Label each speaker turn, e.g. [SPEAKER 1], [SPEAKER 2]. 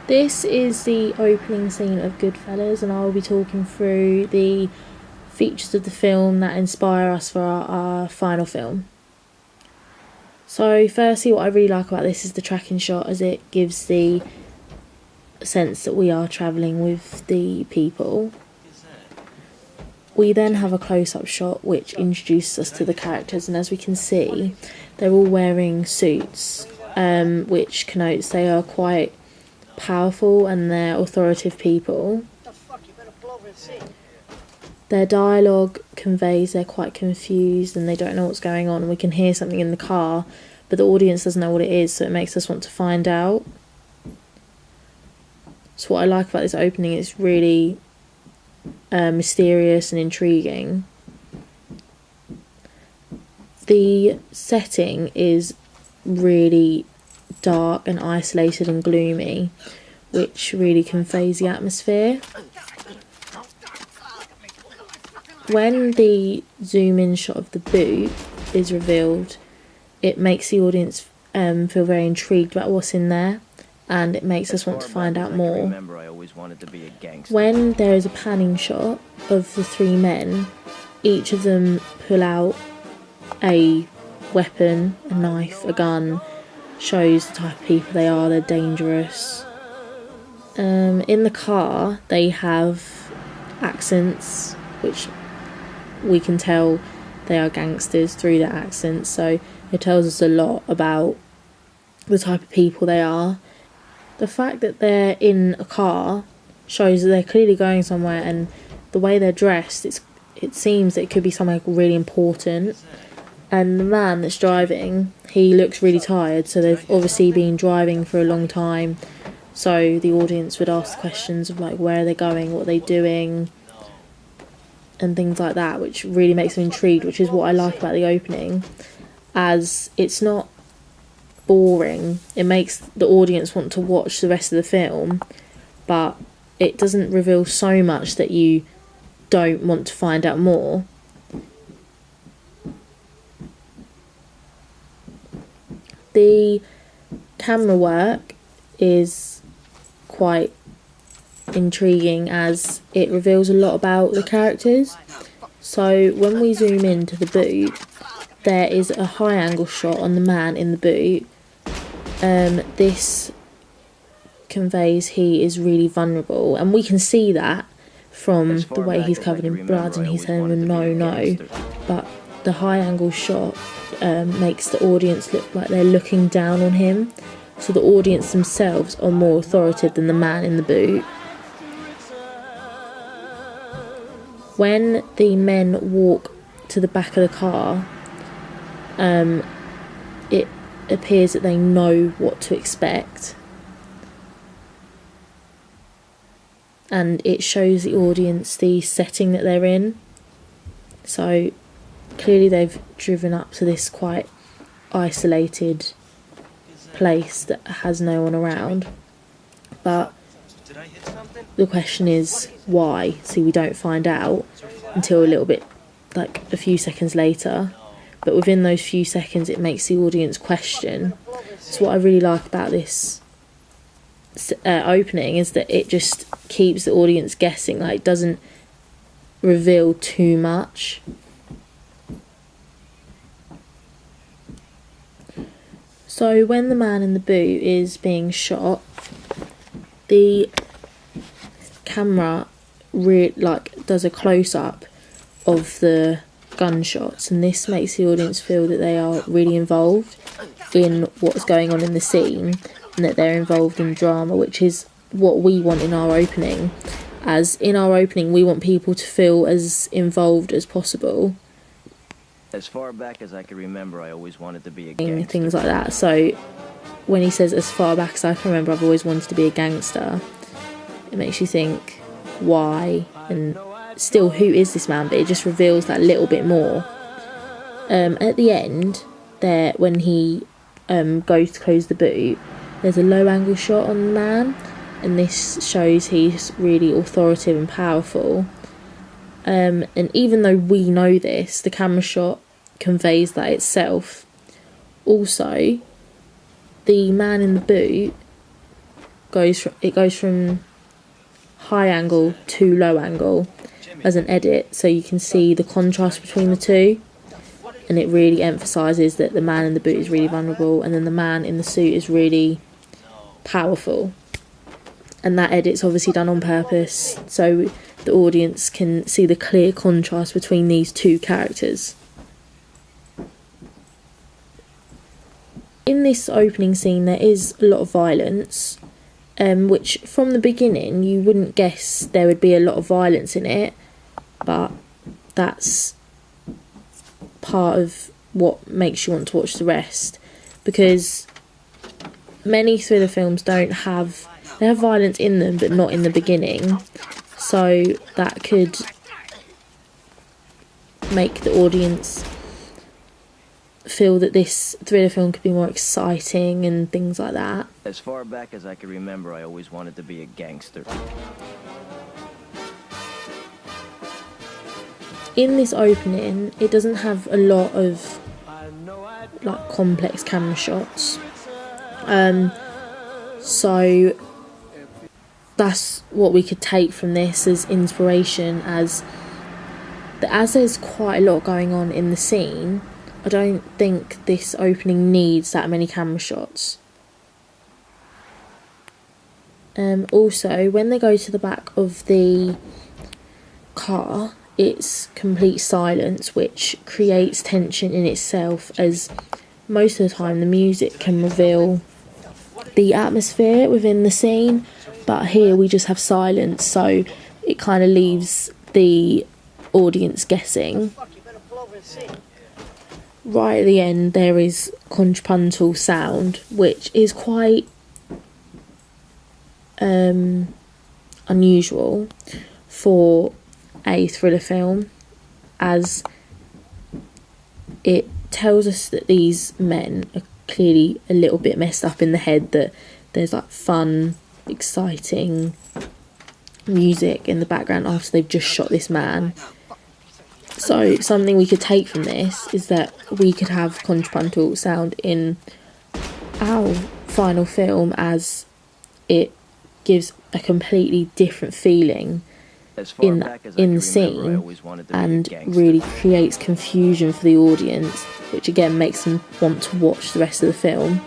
[SPEAKER 1] This is the opening scene of Goodfellas, and I'll be talking through the features of the film that inspire us for our final film. So firstly, what I really like about this is the tracking shot, as it gives the sense that we are travelling with the people. We then have a close-up shot which introduces us to the characters, and as we can see, they're all wearing suits, which connotes they are quite powerful and they're authoritative people. Their dialogue conveys they're quite confused and they don't know what's going on. We can hear something in the car, but the audience doesn't know what it is, so it makes us want to find out. So what I like about this opening is it's really mysterious and intriguing. The setting is really dark and isolated and gloomy, which really conveys the atmosphere. When the zoom in shot of the boot is revealed, it makes the audience feel very intrigued about what's in there, and it makes us want to find out more. When there is a panning shot of the three men, each of them pull out a weapon, a knife, a gun, shows the type of people they are. They're dangerous. In the car they have accents, which we can tell they are gangsters through their accents, so it tells us a lot about the type of people they are. The fact that they're in a car shows that they're clearly going somewhere, and the way they're dressed, it seems that it could be something really important. And the man that's driving, he looks really tired, so they've obviously been driving for a long time, so the audience would ask questions of like where are they going, what are they doing, and things like that, which really makes them intrigued, which is what I like about the opening, as it's not boring. It makes the audience want to watch the rest of the film, but it doesn't reveal so much that you don't want to find out more. The camera work is quite intriguing as it reveals a lot about the characters. So when we zoom into the boot, there is a high angle shot on the man in the boot. This conveys he is really vulnerable, and we can see that from the way he's covered in blood and he's saying no, but the high angle shot makes the audience look like they're looking down on him, so the audience themselves are more authoritative than the man in the boot. When the men walk to the back of the car, it appears that they know what to expect, and it shows the audience the setting that they're in. So clearly they've driven up to this quite isolated place that has no one around, but the question is why. See, we don't find out until a little bit, like a few seconds later, but within those few seconds it makes the audience question. So what I really like about this opening is that it just keeps the audience guessing, like it doesn't reveal too much. So when the man in the boot is being shot, the camera does a close-up of the gunshots, and this makes the audience feel that they are really involved in what's going on in the scene, and that they're involved in drama, which is what we want in our opening. As in our opening, we want people to feel as involved as possible.
[SPEAKER 2] As far back as I can remember, I always wanted to be a gangster.
[SPEAKER 1] Things like that. So when he says, as far back as I can remember, I've always wanted to be a gangster, it makes you think, why? And still, who is this man? But it just reveals that little bit more. At the end, there, when he goes to close the boot, there's a low angle shot on the man, and this shows he's really authoritative and powerful. And even though we know this, the camera shot conveys that itself. Also, the man in the boot goes from high angle to low angle as an edit, so you can see the contrast between the two, and it really emphasises that the man in the boot is really vulnerable and then the man in the suit is really powerful. And that edit's obviously done on purpose so the audience can see the clear contrast between these two characters. In this opening scene there is a lot of violence, which from the beginning you wouldn't guess there would be a lot of violence in it, but that's part of what makes you want to watch the rest, because many thriller films they have violence in them but not in the beginning, so that could make the audience feel that this thriller film could be more exciting and things like that.
[SPEAKER 2] As far back as I can remember, I always wanted to be a gangster.
[SPEAKER 1] In this opening, it doesn't have a lot of like complex camera shots, so that's what we could take from this as inspiration, as there's quite a lot going on in the scene. I don't think this opening needs that many camera shots. Also, when they go to the back of the car, it's complete silence, which creates tension in itself, as most of the time the music can reveal the atmosphere within the scene, but here we just have silence, so it kind of leaves the audience guessing. Right at the end there is contrapuntal sound, which is quite unusual for a thriller film, as it tells us that these men are clearly a little bit messed up in the head, that there's like fun, exciting music in the background after they've just shot this man. So something we could take from this is that we could have contrapuntal sound in our final film, as it gives a completely different feeling in the scene and really creates confusion for the audience, which again makes them want to watch the rest of the film.